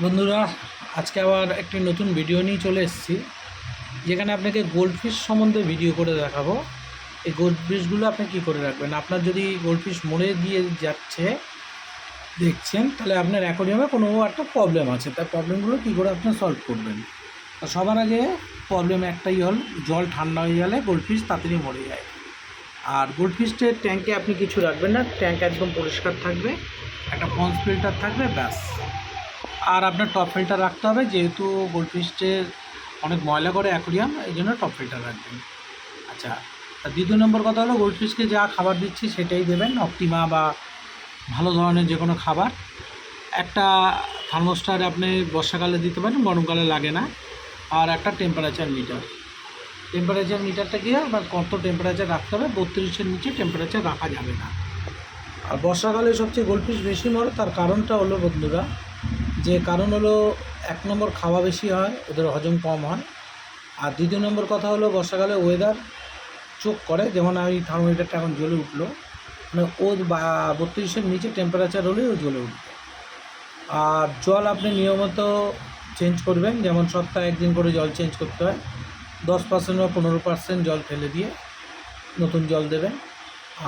বন্ধুরা, আজকে আবার একটি নতুন ভিডিও নিয়ে চলে এসেছি, যেখানে আপনাকে গোল্ডফিশ সম্বন্ধে ভিডিও করে দেখাবো। এই গোল্ডফিশগুলো আপনি কী করে রাখবেন। আপনার যদি গোল্ডফিশ মরে গিয়ে যাচ্ছে দেখছেন, তাহলে আপনার অ্যাকোয়ারিয়ামে কোনো একটা প্রবলেম আছে। তার প্রবলেমগুলো কী করে আপনি সলভ করবেন। সবার আগে প্রবলেম একটাই হল, জল ঠান্ডা হয়ে গেলে গোল্ডফিশ তাড়াতাড়ি মরে যায়। আর গোল্ডফিশের ট্যাঙ্কে আপনি কিছু রাখবেন না, ট্যাঙ্ক একদম পরিষ্কার থাকবে, একটা পন্স ফিল্টার থাকবে, ব্যাস। আর আপনার টপ ফিল্টার রাখতে হবে, যেহেতু গোল্ডফিশের অনেক ময়লা করে অ্যাকোয়ারিয়াম, এই জন্য টপ ফিল্টার রাখবেন। আচ্ছা, আর দ্বিতীয় নম্বর কথা হলো, গোল্ডফিশকে যা খাবার দিচ্ছি সেটাই দেবেন, অপটিমা বা ভালো ধরনের যে কোনো খাবার। একটা থার্মোস্টার আপনি বর্ষাকালে দিতে পারেন, গরমকালে লাগে না। আর একটা টেম্পারেচার মিটারটা কি হয়, বা কত টেম্পারেচার রাখতে হবে, 32-এর নিচে টেম্পারেচার রাখা যাবে না। আর বর্ষাকালে সবচেয়ে গোল্ডফিশ বেশি মরে, তার কারণটা হলো বন্ধুরা, যে কারণ হলো, এক নম্বর খাওয়া বেশি হয়, ওদের হজম কম হয়। আর দ্বিতীয় নম্বর কথা হলো, বর্ষাকালে ওয়েদার চোখ করে, যেমন আমি থার্মোমিটারটা এখন জ্বলে উঠলো, মানে ও 32-এর নিচে টেম্পারেচার হলেই ও জ্বলে উঠবে। আর জল আপনি নিয়মিত চেঞ্জ করবেন, যেমন সপ্তাহে একদিন করে জল চেঞ্জ করতে হয়। 10% বা 15% জল ফেলে দিয়ে নতুন জল দেবেন।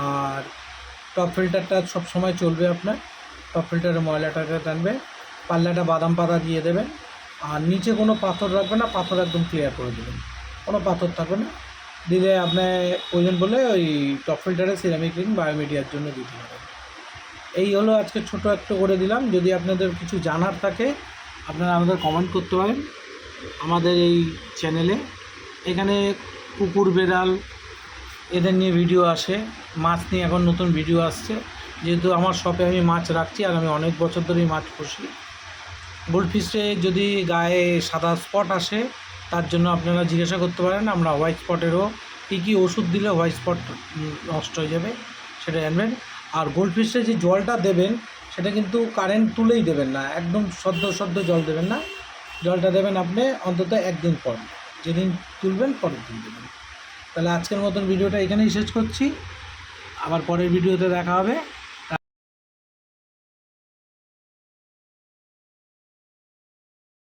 আর টপ ফিল্টারটা সব সময় চলবে আপনার, টপ ফিল্টারে ময়লাটাকে টানবে। পাল্লাটা বাদাম পাতা দিয়ে দেবেন। আর নিচে কোনো পাথর রাখবেন না, পাথর একদম ক্লিয়ার করে দেবেন, কোনো পাথর থাকবে না। দিলে আপনার প্রয়োজন বলে ওই টপ ফিল্টারে সিরামিক রিং বায়োমিডিয়ার জন্য দিতে হবে। এই হলো আজকে ছোটো একটু করে দিলাম। যদি আপনাদের কিছু জানার থাকে, আপনারা আমাদের কমেন্ট করতে পারেন আমাদের এই চ্যানেলে। এখানে কুকুর, বেড়াল এদের নিয়ে ভিডিও আসে, মাছ নিয়ে এখন নতুন ভিডিও আসছে। যেহেতু আমার শপে আমি মাছ রাখছি, আর আমি অনেক বছর ধরেই মাছ পুষি। গোল্ডফিশে যদি গায়ে সাদা স্পট আসে, তার জন্য আপনারা জিজ্ঞাসা করতে পারেন। আমরা হোয়াইট স্পটেরও কী ওষুধ দিলে হোয়াইট স্পট নষ্ট হয়ে যাবে সেটা জানবেন। আর গোল্ডফিশে যে জলটা দেবেন, সেটা কিন্তু কারেন্ট তুলেই দেবেন না, একদম সদ্য জল দেবেন না। জলটা দেবেন আপনি অন্তত একদিন পর, যেদিন তুলবেন পরের দিন দেবেন। তাহলে আজকের মতন ভিডিওটা এখানেই শেষ করছি, আবার পরের ভিডিওতে দেখা হবে।